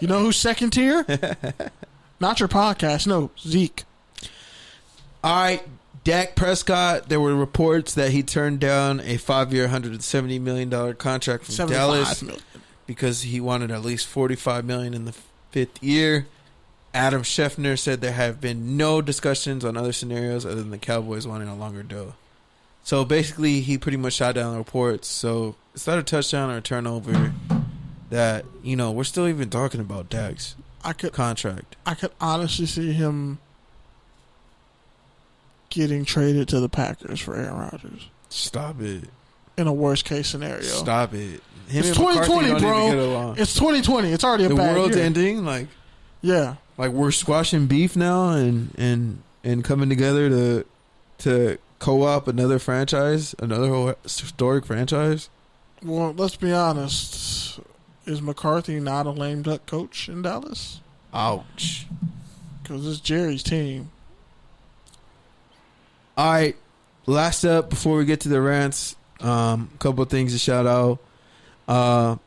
You know who's second tier? Not your podcast. No, Zeke. All right, Dak Prescott. There were reports that he turned down a 5-year, $170 million contract from Dallas because he wanted at least $45 million in the 5th year. Adam Schefter said there have been no discussions on other scenarios other than the Cowboys wanting a longer deal. So basically, he pretty much shot down the reports. So it's not a touchdown or a turnover that, you know, we're still even talking about Dak's contract. I could honestly see him getting traded to the Packers for Aaron Rodgers. Stop it. In a worst case scenario. Stop it. It's 2020, bro. It's 2020. It's already a bad year. The world's ending. Like, yeah. Like we're squashing beef now and coming together to co-op another franchise, another historic franchise. Well, let's be honest. Is McCarthy not a lame duck coach in Dallas? Ouch. Because it's Jerry's team. All right. Last up before we get to the rants, a couple of things to shout out.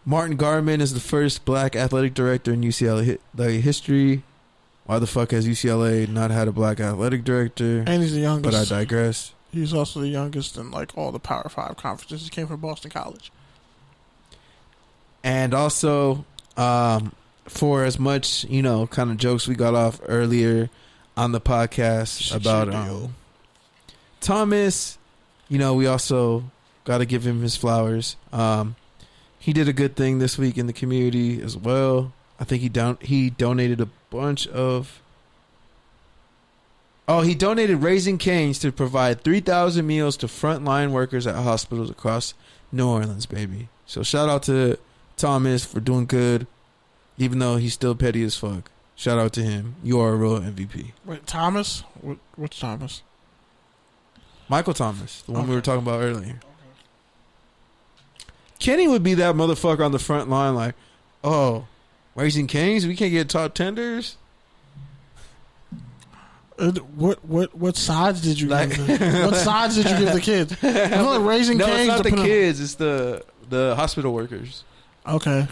Martin Garmond is the first black athletic director in UCLA history. Why the fuck has UCLA not had a black athletic director? And he's the youngest. But I digress. He's also the youngest in like all the Power 5 conferences. He came from Boston College. And also, for as much, you know, kind of jokes we got off earlier on the podcast about Thomas, you know, we also got to give him his flowers. He did a good thing this week in the community as well. I think he donated a bunch of... Oh, he donated Raising Cane's to provide 3,000 meals to frontline workers at hospitals across New Orleans, baby. So shout out to Thomas for doing good, even though he's still petty as fuck. Shout out to him. You are a real MVP. Wait, Thomas? Which Thomas? Michael Thomas, the one we were talking about earlier. Okay. Kenny would be that motherfucker on the front line like, oh, Raising Cane's, we can't get top tenders? What sides did you give them? What sides did you give the kids? Raising Cane's. No, it's not the kids. It's the hospital workers. Okay.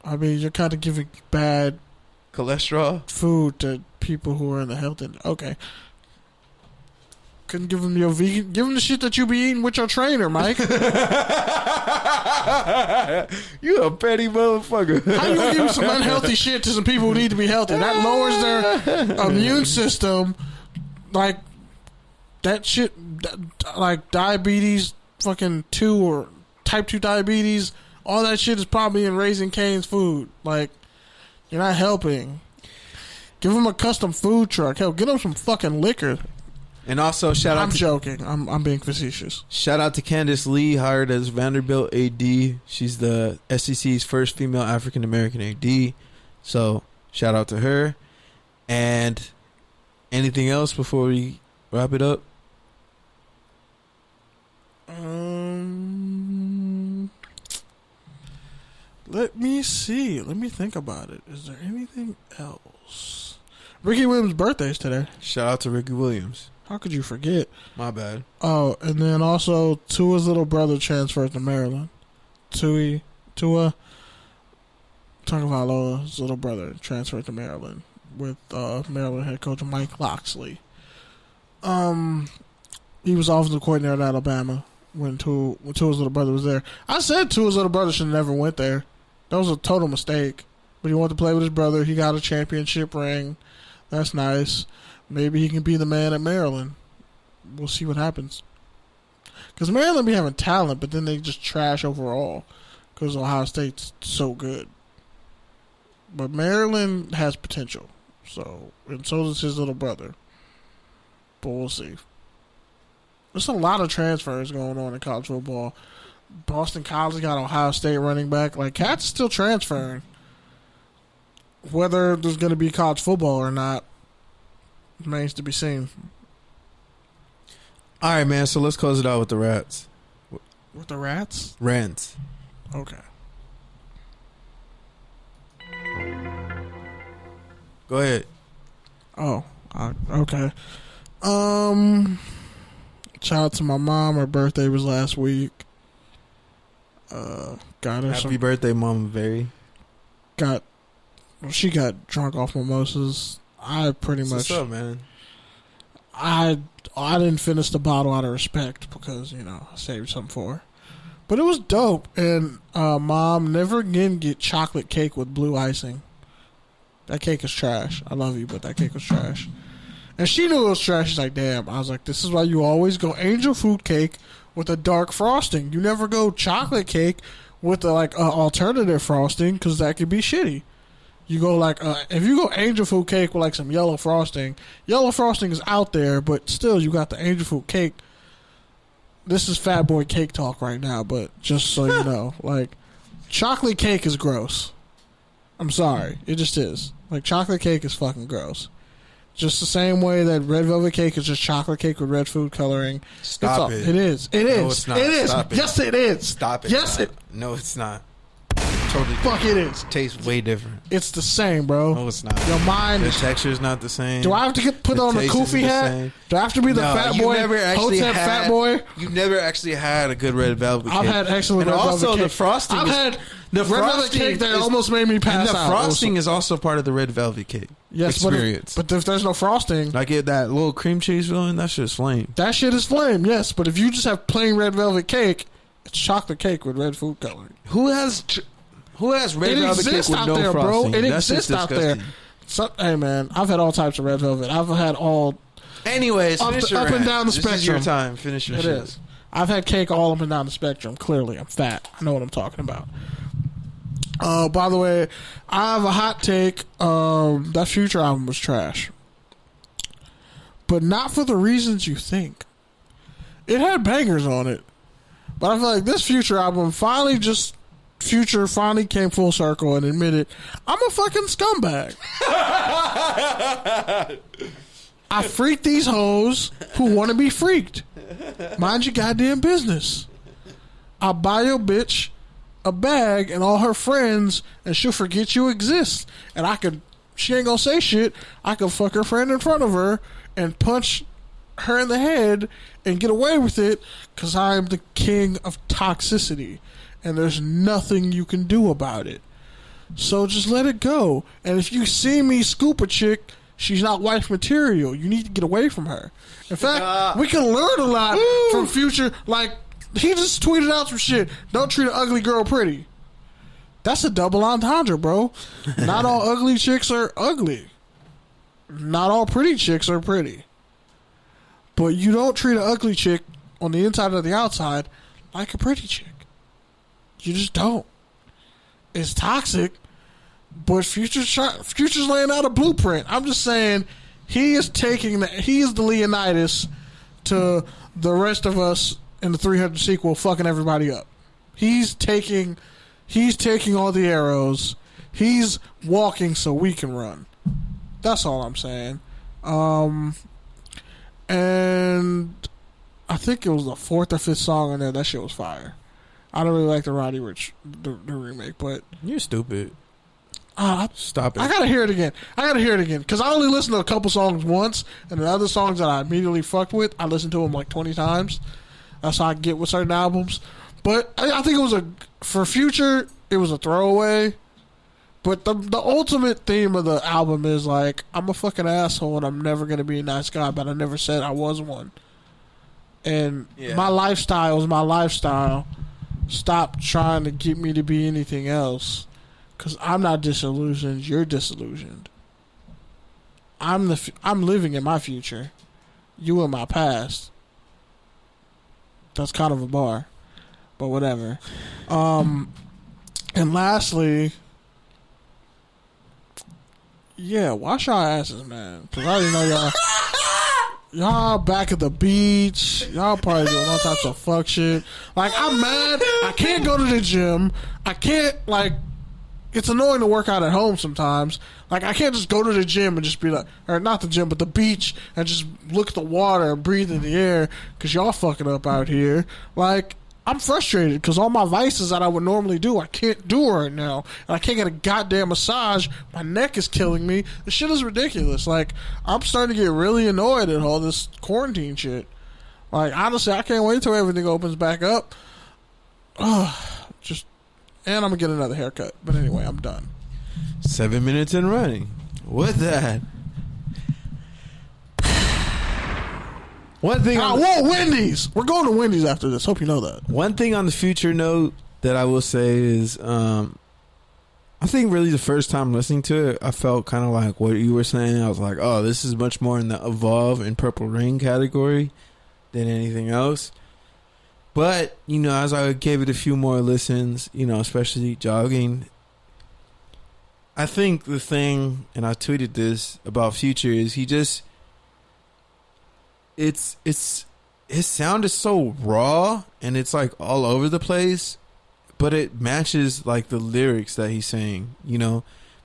I mean, you're kind of giving bad cholesterol food to people who are in the health industry. Okay. Couldn't give them your vegan. Give them the shit that you be eating with your trainer, Mike. You a petty motherfucker. How you gonna give me some unhealthy shit to some people who need to be healthy? That lowers their immune system. Like that shit, like diabetes, fucking 2 or type 2 diabetes. All that shit is probably in Raising Cane's food. Like, you're not helping. Give them a custom food truck. Hell, get them some fucking liquor. And also, I'm joking. I'm being facetious. Shout out to Candice Lee, hired as Vanderbilt AD. She's the SEC's first female African American AD. So, shout out to her. And anything else before we wrap it up? Let me see. Let me think about it. Is there anything else? Ricky Williams' birthday is today. Shout out to Ricky Williams. How could you forget? My bad. Oh, and then also Tua's little brother transferred to Maryland. Tua Tagovailoa's little brother transferred to Maryland with Maryland head coach Mike Locksley. He was offensive coordinator at Alabama when Tua's little brother was there. I said Tua's little brother should have never went there. That was a total mistake. But he wanted to play with his brother. He got a championship ring. That's nice. Maybe he can be the man at Maryland. We'll see what happens. Because Maryland be having talent, but then they just trash overall. Because Ohio State's so good. But Maryland has potential. And so does his little brother. But we'll see. There's a lot of transfers going on in college football. Boston College got Ohio State running back. Like, Cat's still transferring. Whether there's going to be college football or not remains to be seen. All right, man. So let's close it out with the rats. With the rats? Rants. Okay. Go ahead. Oh, okay. Shout out to my mom. Her birthday was last week. Got her Happy birthday, Mama Berry. Got She got drunk off mimosas. I pretty much. What's up, man? I didn't finish the bottle out of respect because I saved something for her. But it was dope. And Mom, never again get chocolate cake with blue icing. That cake is trash. I love you, but that cake was trash. And she knew it was trash. She's like, damn. I was like, this is why you always go angel food cake with a dark frosting. You never go chocolate cake with alternative frosting because that could be shitty. You go if you go angel food cake with some yellow frosting is out there, but still you got the angel food cake. This is fat boy cake talk right now, but just so you know, chocolate cake is gross. I'm sorry, it just is. Chocolate cake is fucking gross. Just the same way that red velvet cake is just chocolate cake with red food coloring. Stop it. It is. It is. No, it's not. It is. Stop it. Yes, it is. Stop it. Yes, it. No, it's not. Totally fuck different. it is. It tastes way different. It's the same, bro. No, it's not. Your mind. The texture is not the same. Do I have to put on the Koofy hat? Do I have to be the fat boy? Hotep fat boy? You've never actually had a good red velvet cake. I've had excellent red velvet cake. And also the frosting. I've had the red velvet cake that almost made me pass out. And the frosting is also part of the red velvet cake experience. But if there's no frosting, get that little cream cheese filling, that shit is flame. That shit is flame, yes. But if you just have plain red velvet cake, it's chocolate cake with red food coloring. Who has red velvet cake with no there, frosting? Bro. It exists out there. Hey man, I've had all types of red velvet. I've had all. Anyways, up and down the spectrum. This is your time. Finish your shit. It is. I've had cake all up and down the spectrum. Clearly, I'm fat. I know what I'm talking about. By the way, I have a hot take. That Future album was trash, but not for the reasons you think. It had bangers on it, but I feel like this Future album Future finally came full circle and admitted, I'm a fucking scumbag. I freak these hoes who want to be freaked. Mind your goddamn business. I'll buy your bitch a bag and all her friends and she'll forget you exist. And she ain't gonna say shit. I could fuck her friend in front of her and punch her in the head and get away with it because I am the king of toxicity. And there's nothing you can do about it. So just let it go. And if you see me scoop a chick, she's not wife material. You need to get away from her. In fact, we can learn a lot from Future. He just tweeted out some shit. Don't treat an ugly girl pretty. That's a double entendre, bro. Not all ugly chicks are ugly. Not all pretty chicks are pretty. But you don't treat an ugly chick on the inside or the outside like a pretty chick. You just don't. It's toxic, but Future's laying out a blueprint. I'm just saying he is the Leonidas to the rest of us in the 300 sequel fucking everybody up. He's taking all the arrows. He's walking so we can run. That's all I'm saying. And I think it was the 4th or 5th song on there. That shit was fire. I don't really like the Roddy Ricch the remake, but you're stupid. Stop it. I gotta hear it again because I only listened to a couple songs once, and the other songs that I immediately fucked with, I listened to them 20 times. That's how I get with certain albums. But I think it was for Future, it was a throwaway. But the ultimate theme of the album is I'm a fucking asshole and I'm never gonna be a nice guy, but I never said I was one. And my lifestyle is my lifestyle. Stop trying to get me to be anything else, because I'm not disillusioned. You're disillusioned. I'm living in my future. You in my past. That's kind of a bar, but whatever. And lastly, wash your asses, man, because I already know y'all back at the beach. Y'all probably doing all types of fuck shit. I'm mad. I can't go to the gym. I can't, it's annoying to work out at home sometimes. I can't just go to the gym and just be or not the gym, but the beach, and just look at the water and breathe in the air because y'all fucking up out here. I'm frustrated because all my vices that I would normally do, I can't do right now. And I can't get a goddamn massage. My neck is killing me. This shit is ridiculous. I'm starting to get really annoyed at all this quarantine shit. Honestly, I can't wait till everything opens back up. And I'm going to get another haircut. But anyway, I'm done. 7 minutes and running. With that, one thing. I want Wendy's. We're going to Wendy's after this. Hope you know that. One thing on the future note that I will say is, I think really the first time listening to it, I felt kind of like what you were saying. I was like, oh, this is much more in the Evolve and Purple Rain category than anything else. But, as I gave it a few more listens, especially jogging, I think the thing, and I tweeted this about Future, is his sound is so raw and it's like all over the place, but it matches like the lyrics that he's saying,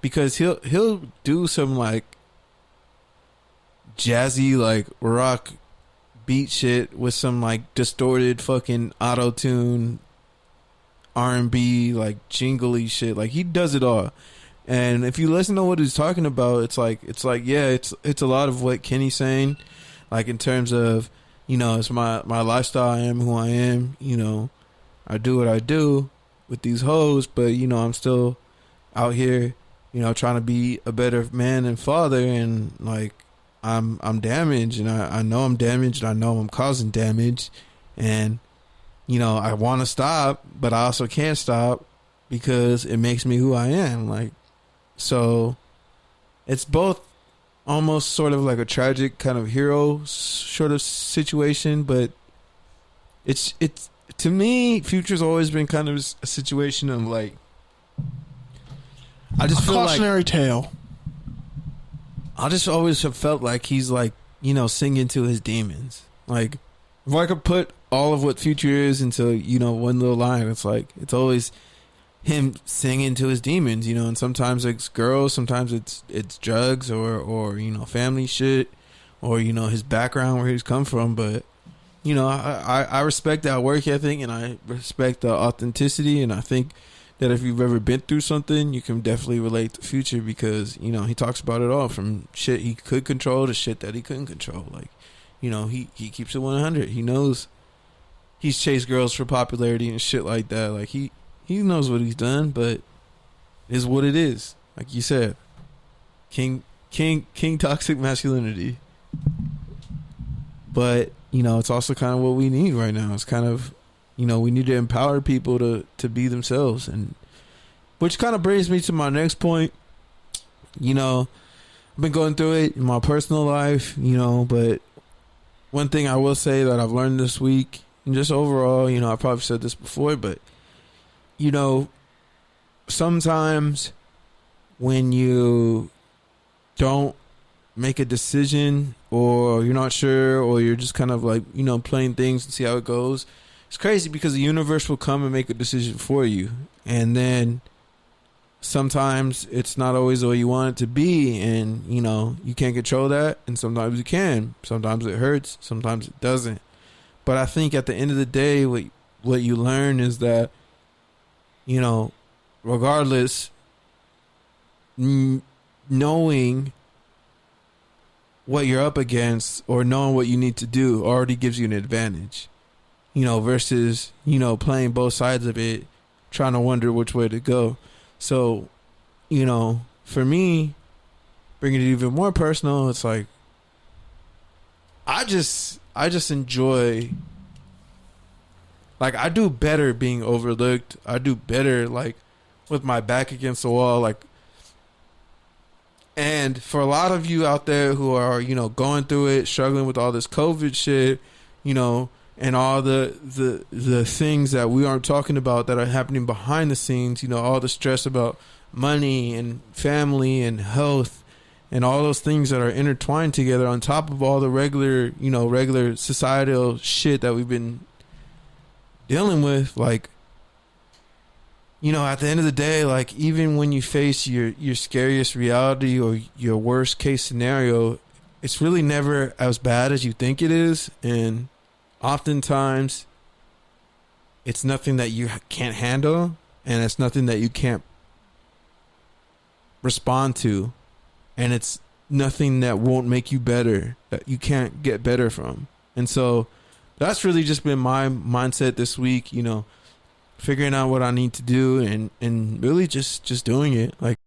because he'll do some like jazzy like rock beat shit with some like distorted fucking auto-tune R&B like jingly shit. Like he does it all. And if you listen to what he's talking about, it's like yeah, it's a lot of what Kenny's saying, like in terms of, it's my lifestyle, I am who I am, I do what I do with these hoes, but I'm still out here, trying to be a better man and father, and like I'm damaged, and I know I'm damaged, and I know I'm causing damage, and I want to stop, but I also can't stop because it makes me who I am. Like, so it's both almost sort of like a tragic kind of hero sort of situation, but it's to me, Future's always been kind of a situation of like, I just feel like cautionary tale. I just always have felt like he's like, singing to his demons. Like, if I could put all of what Future is into, one little line, it's like, it's always him singing to his demons, and sometimes it's girls, sometimes it's drugs or family shit, or his background, where he's come from. But I respect that work ethic, and I respect the authenticity, and I think that if you've ever been through something, you can definitely relate to Future, because he talks about it all, from shit he could control to shit that he couldn't control. Like, he keeps it 100. He knows he's chased girls for popularity and shit like that. Like, he knows what he's done, but is what it is. Like you said, King toxic masculinity. But, it's also kind of what we need right now. It's kind of, we need to empower people to be themselves. And which kind of brings me to my next point. I've been going through it in my personal life, but one thing I will say that I've learned this week, and just overall, I probably said this before, but sometimes when you don't make a decision, or you're not sure, or you're just kind of like, playing things and see how it goes, it's crazy because the universe will come and make a decision for you. And then sometimes it's not always the way you want it to be, and, you can't control that. And sometimes you can. Sometimes it hurts. Sometimes it doesn't. But I think at the end of the day, what you learn is that, regardless, knowing what you're up against or knowing what you need to do already gives you an advantage, versus, playing both sides of it, trying to wonder which way to go. So, for me, bringing it even more personal, it's like, I just enjoy, like, I do better being overlooked. I do better, like, with my back against the wall, like. And for a lot of you out there who are, going through it, struggling with all this COVID shit, and all the things that we aren't talking about that are happening behind the scenes, all the stress about money and family and health and all those things that are intertwined together, on top of all the regular societal shit that we've been dealing with. Like, at the end of the day, like, even when you face your scariest reality or your worst case scenario, it's really never as bad as you think it is. And oftentimes it's nothing that you can't handle, and it's nothing that you can't respond to, and it's nothing that won't make you better, that you can't get better from. And so that's really just been my mindset this week, figuring out what I need to do, and really just doing it. Like,